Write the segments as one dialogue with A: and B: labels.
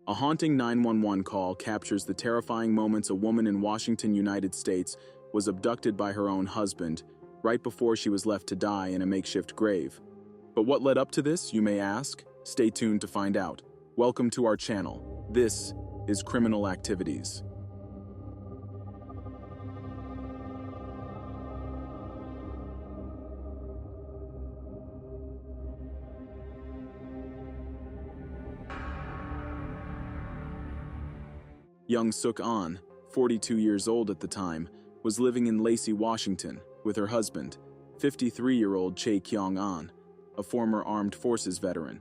A: A haunting 911 call captures the terrifying moments a woman in Washington, United States, was abducted by her own husband right before she was left to die in a makeshift grave. But what led up to this, you may ask? Stay tuned to find out. Welcome to our channel. This is Criminal Activities. Young Sook An, 42 years old at the time, was living in Lacey, Washington, with her husband, 53-year-old Chae Kyong, a former armed forces veteran.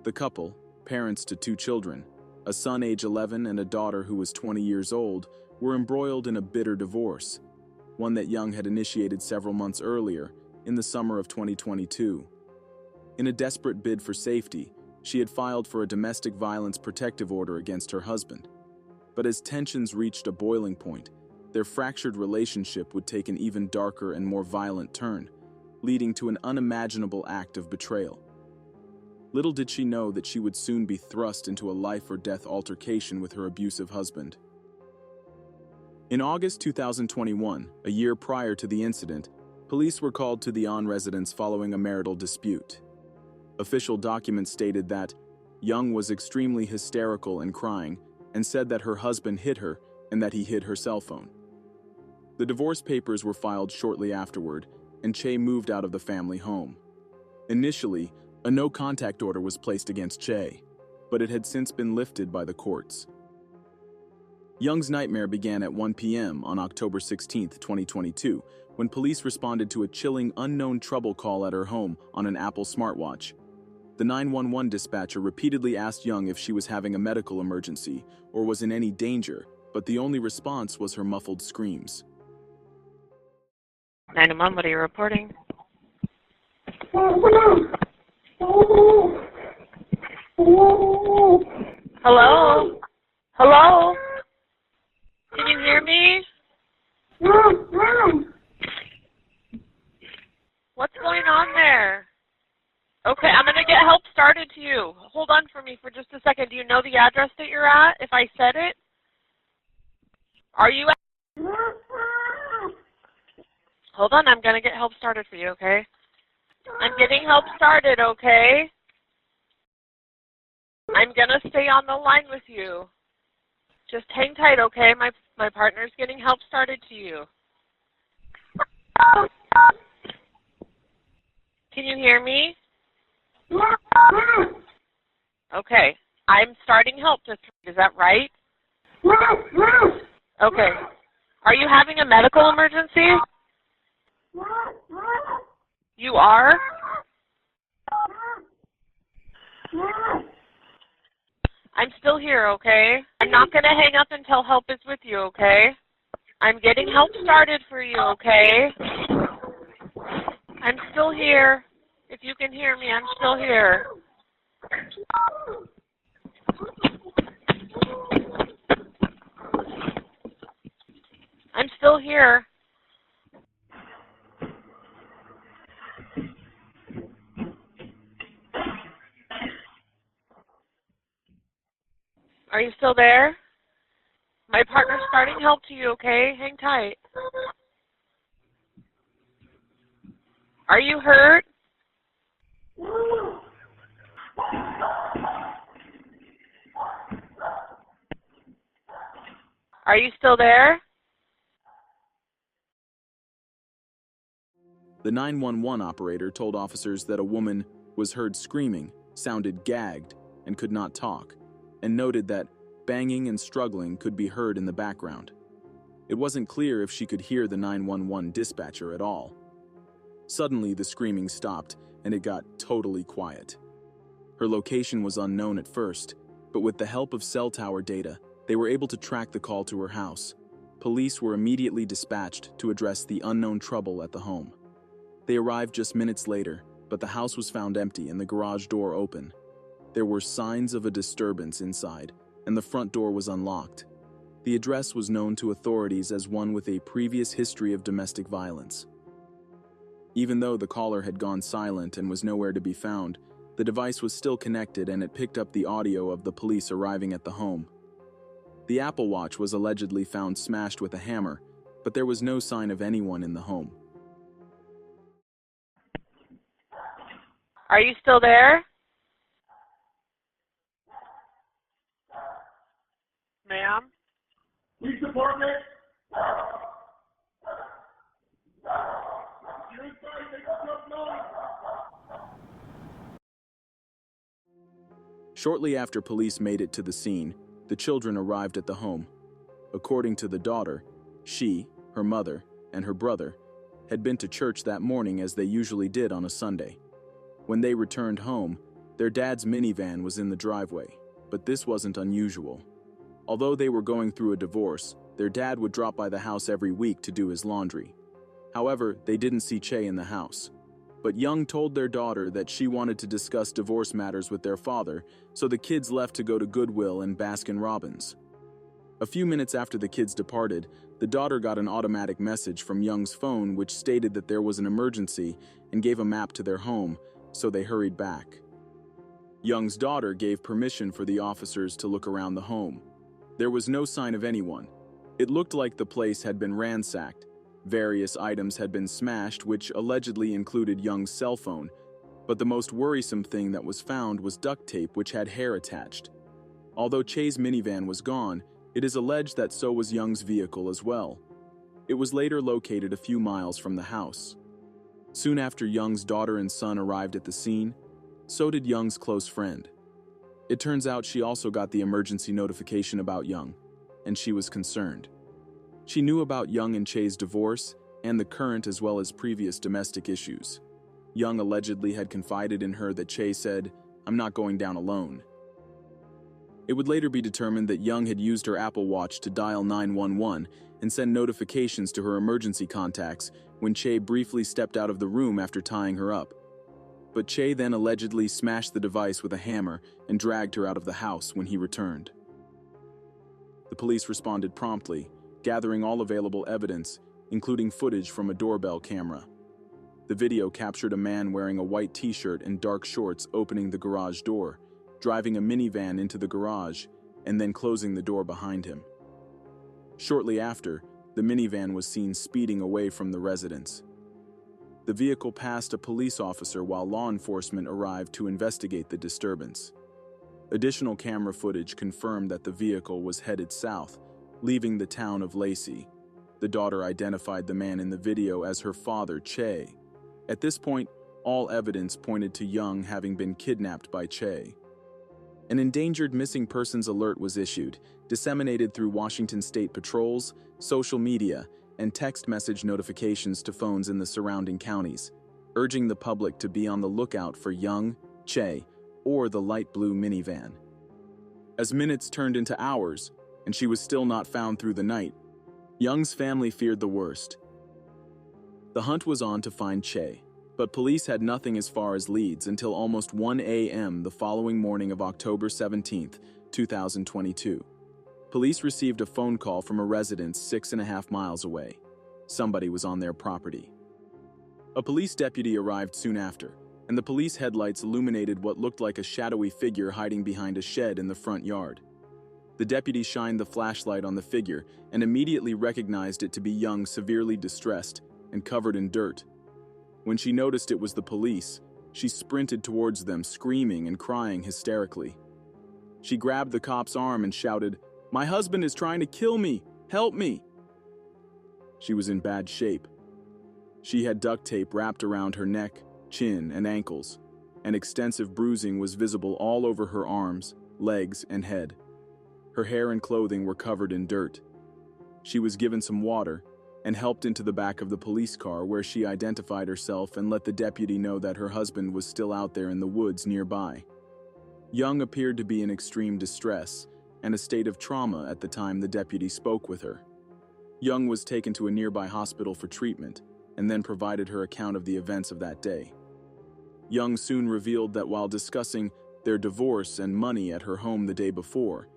A: The couple, parents to 2 children, a son age 11 and a daughter who was 20 years old, were embroiled in a bitter divorce, one that Young had initiated several months earlier, in the summer of 2022. In a desperate bid for safety, she had filed for a domestic violence protective order against her husband. But as tensions reached a boiling point, their fractured relationship would take an even darker and more violent turn, leading to an unimaginable act of betrayal. Little did she know that she would soon be thrust into a life-or-death altercation with her abusive husband. In August 2021, a year prior to the incident, police were called to the An residence following a marital dispute. Official documents stated that Young was extremely hysterical and crying, and said that her husband hit her and that he hid her cell phone. The divorce papers were filed shortly afterward, and Chae moved out of the family home. Initially, a no-contact order was placed against Chae, but it had since been lifted by the courts. Young's nightmare began at 1 p.m. on October 16, 2022, when police responded to a chilling unknown trouble call at her home on an Apple smartwatch. The 911 dispatcher repeatedly asked Young if she was having a medical emergency or was in any danger, but the only response was her muffled screams.
B: 911, what are you reporting? Hello? Hello? Can you hear me? What's going on there? Okay, I'm going to get help started to you. Hold on for me for just a second. Do you know the address that you're at, if I said it? Are you at... Hold on, I'm going to get help started for you, okay? I'm getting help started, okay? I'm going to stay on the line with you. Just hang tight, okay? My partner's getting help started to you. Can you hear me? Okay, I'm starting help to 3. Is that right? Okay. Are you having a medical emergency? You are? I'm still here, okay? I'm not going to hang up until help is with you, okay? I'm getting help started for you, okay? I'm still here. If you can hear me, I'm still here. I'm still here. Are you still there? My partner's starting help to you, okay? Hang tight. Are you hurt? Are you still there?
A: The 911 operator told officers that a woman was heard screaming, sounded gagged, and could not talk, and noted that banging and struggling could be heard in the background. It wasn't clear if she could hear the 911 dispatcher at all. Suddenly, the screaming stopped, and it got totally quiet. Her location was unknown at first, but with the help of cell tower data, they were able to track the call to her house. Police were immediately dispatched to address the unknown trouble at the home. They arrived just minutes later, but the house was found empty and the garage door open. There were signs of a disturbance inside, and the front door was unlocked. The address was known to authorities as one with a previous history of domestic violence. Even though the caller had gone silent and was nowhere to be found, The device was still connected and it picked up the audio of the police arriving at the home. The Apple Watch was allegedly found smashed with a hammer, but there was no sign of anyone in the home.
B: Are you still there? Ma'am?
C: Police department.
A: Shortly after police made it to the scene, the children arrived at the home. According to the daughter, she, her mother, and her brother had been to church that morning as they usually did on a Sunday. When they returned home, their dad's minivan was in the driveway, but this wasn't unusual. Although they were going through a divorce, their dad would drop by the house every week to do his laundry. However, they didn't see Chae in the house. But Young told their daughter that she wanted to discuss divorce matters with their father, so the kids left to go to Goodwill and Baskin-Robbins. A few minutes after the kids departed, the daughter got an automatic message from Young's phone which stated that there was an emergency and gave a map to their home, so they hurried back. Young's daughter gave permission for the officers to look around the home. There was no sign of anyone. It looked like the place had been ransacked. Various items had been smashed, which allegedly included Young's cell phone, but the most worrisome thing that was found was duct tape which had hair attached. Although Chae's minivan was gone, it is alleged that so was Young's vehicle as well. It was later located a few miles from the house. Soon after Young's daughter and son arrived at the scene, so did Young's close friend. It turns out she also got the emergency notification about Young, and she was concerned. She knew about Young and Chae's divorce and the current as well as previous domestic issues. Young allegedly had confided in her that Chae said, "I'm not going down alone." It would later be determined that Young had used her Apple Watch to dial 911 and send notifications to her emergency contacts when Chae briefly stepped out of the room after tying her up. But Chae then allegedly smashed the device with a hammer and dragged her out of the house when he returned. The police responded promptly, gathering all available evidence, including footage from a doorbell camera. The video captured a man wearing a white t-shirt and dark shorts opening the garage door, driving a minivan into the garage, and then closing the door behind him. Shortly after, the minivan was seen speeding away from the residence. The vehicle passed a police officer while law enforcement arrived to investigate the disturbance. Additional camera footage confirmed that the vehicle was headed south, leaving the town of Lacey. The daughter identified the man in the video as her father, Chae. At this point, all evidence pointed to Young having been kidnapped by Chae. An endangered missing persons alert was issued, disseminated through Washington state patrols, social media, and text message notifications to phones in the surrounding counties, urging the public to be on the lookout for Young, Chae, or the light blue minivan. As minutes turned into hours, and she was still not found through the night, Young's family feared the worst. The hunt was on to find Chae, but police had nothing as far as leads until almost 1 a.m. the following morning of October 17, 2022. Police received a phone call from a residence 6.5 miles away. Somebody was on their property. A police deputy arrived soon after, and the police headlights illuminated what looked like a shadowy figure hiding behind a shed in the front yard. The deputy shined the flashlight on the figure and immediately recognized it to be Young, severely distressed and covered in dirt. When she noticed it was the police, she sprinted towards them, screaming and crying hysterically. She grabbed the cop's arm and shouted, "My husband is trying to kill me! Help me!" She was in bad shape. She had duct tape wrapped around her neck, chin, and ankles, and extensive bruising was visible all over her arms, legs, and head. Her hair and clothing were covered in dirt. She was given some water and helped into the back of the police car, where she identified herself and let the deputy know that her husband was still out there in the woods nearby. Young appeared to be in extreme distress and a state of trauma at the time the deputy spoke with her. Young was taken to a nearby hospital for treatment and then provided her account of the events of that day. Young soon revealed that while discussing their divorce and money at her home the day before,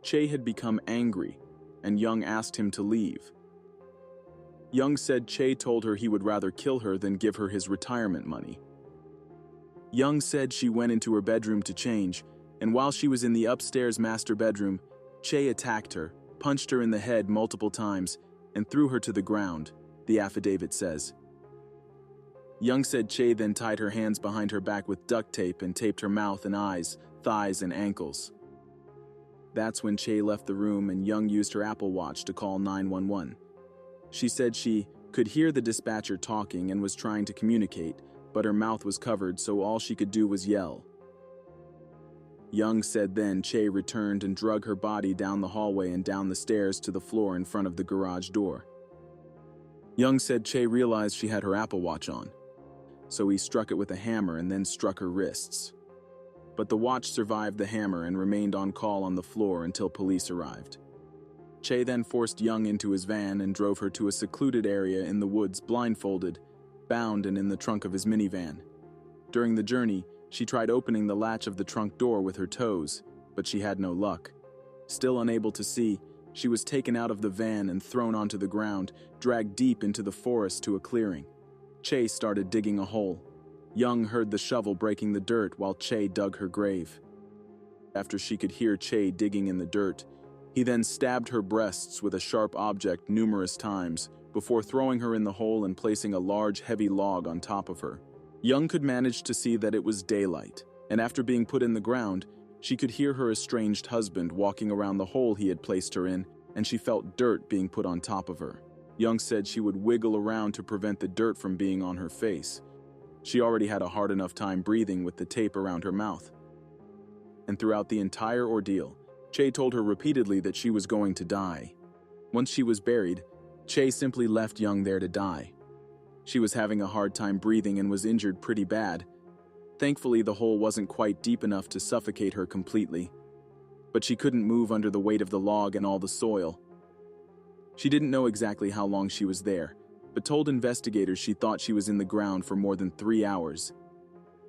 A: Chae had become angry, and Young asked him to leave. Young said Chae told her he would rather kill her than give her his retirement money. Young said she went into her bedroom to change, and while she was in the upstairs master bedroom, Chae attacked her, punched her in the head multiple times, and threw her to the ground, the affidavit says. Young said Chae then tied her hands behind her back with duct tape and taped her mouth and eyes, thighs, and ankles. That's when Chae left the room and Young used her Apple Watch to call 911. She said she could hear the dispatcher talking and was trying to communicate, but her mouth was covered, so all she could do was yell. Young said then Chae returned and drug her body down the hallway and down the stairs to the floor in front of the garage door. Young said Chae realized she had her Apple Watch on, so he struck it with a hammer and then struck her wrists. But the watch survived the hammer and remained on call on the floor until police arrived. Chae then forced Young into his van and drove her to a secluded area in the woods blindfolded, bound and in the trunk of his minivan. During the journey, she tried opening the latch of the trunk door with her toes, but she had no luck. Still unable to see, she was taken out of the van and thrown onto the ground, dragged deep into the forest to a clearing. Chae started digging a hole. Young heard the shovel breaking the dirt while Chae dug her grave. After she could hear Chae digging in the dirt, he then stabbed her breasts with a sharp object numerous times before throwing her in the hole and placing a large, heavy log on top of her. Young could manage to see that it was daylight, and after being put in the ground, she could hear her estranged husband walking around the hole he had placed her in, and she felt dirt being put on top of her. Young said she would wiggle around to prevent the dirt from being on her face. She already had a hard enough time breathing with the tape around her mouth. And throughout the entire ordeal, Chae told her repeatedly that she was going to die. Once she was buried, Chae simply left Young there to die. She was having a hard time breathing and was injured pretty bad. Thankfully, the hole wasn't quite deep enough to suffocate her completely, but she couldn't move under the weight of the log and all the soil. She didn't know exactly how long she was there, but told investigators she thought she was in the ground for more than 3 hours.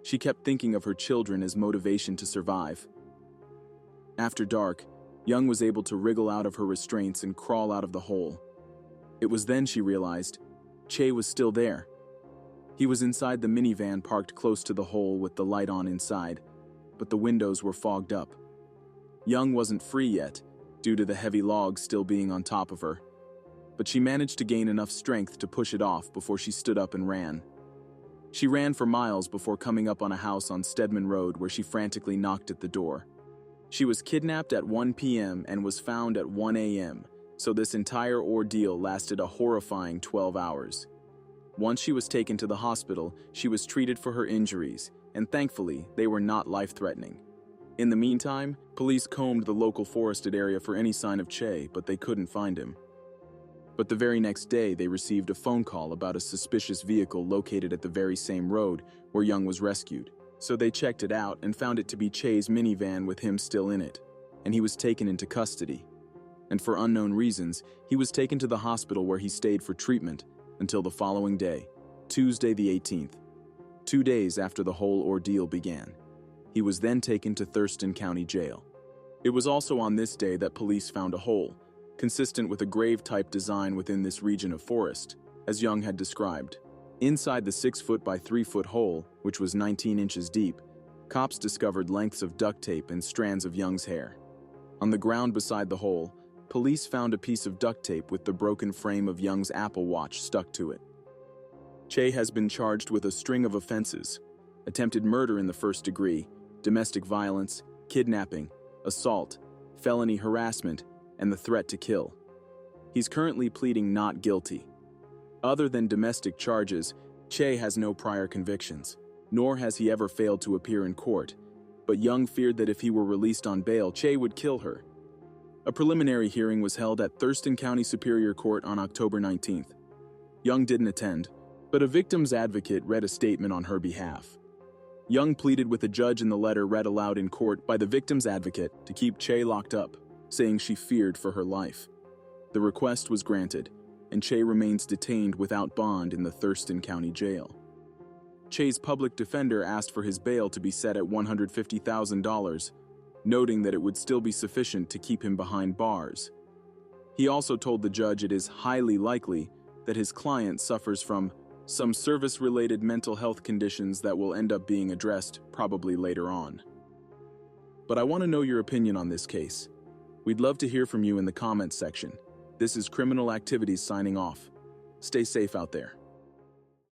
A: She kept thinking of her children as motivation to survive. After dark, Young was able to wriggle out of her restraints and crawl out of the hole. It was then she realized Chae was still there. He was inside the minivan parked close to the hole with the light on inside, but the windows were fogged up. Young wasn't free yet, due to the heavy log still being on top of her, but she managed to gain enough strength to push it off before she stood up and ran. She ran for miles before coming up on a house on Stedman Road where she frantically knocked at the door. She was kidnapped at 1 p.m. and was found at 1 a.m., so this entire ordeal lasted a horrifying 12 hours. Once she was taken to the hospital, she was treated for her injuries, and thankfully, they were not life-threatening. In the meantime, police combed the local forested area for any sign of Chae, but they couldn't find him. But the very next day, they received a phone call about a suspicious vehicle located at the very same road where Young was rescued. So they checked it out and found it to be Chae's minivan with him still in it, and he was taken into custody. And for unknown reasons, he was taken to the hospital where he stayed for treatment until the following day, Tuesday the 18th, 2 days after the whole ordeal began. He was then taken to Thurston County Jail. It was also on this day that police found a hole, consistent with a grave-type design within this region of forest, as Young had described. Inside the 6-foot by 3-foot hole, which was 19 inches deep, cops discovered lengths of duct tape and strands of Young's hair. On the ground beside the hole, police found a piece of duct tape with the broken frame of Young's Apple Watch stuck to it. Chae has been charged with a string of offenses: attempted murder in the first degree, domestic violence, kidnapping, assault, felony harassment, and the threat to kill. He's currently pleading not guilty. Other than domestic charges, Chae has no prior convictions, nor has he ever failed to appear in court, but Young feared that if he were released on bail, Chae would kill her. A preliminary hearing was held at Thurston County Superior Court on October 19th. Young didn't attend, but a victim's advocate read a statement on her behalf. Young pleaded with the judge in the letter read aloud in court by the victim's advocate to keep Chae locked up, saying she feared for her life. The request was granted, and Chae remains detained without bond in the Thurston County Jail. Chae's public defender asked for his bail to be set at $150,000, noting that it would still be sufficient to keep him behind bars. He also told the judge it is highly likely that his client suffers from some service-related mental health conditions that will end up being addressed probably later on. But I want to know your opinion on this case. We'd love to hear from you in the comments section. This is Criminal Activities signing off. Stay safe out there.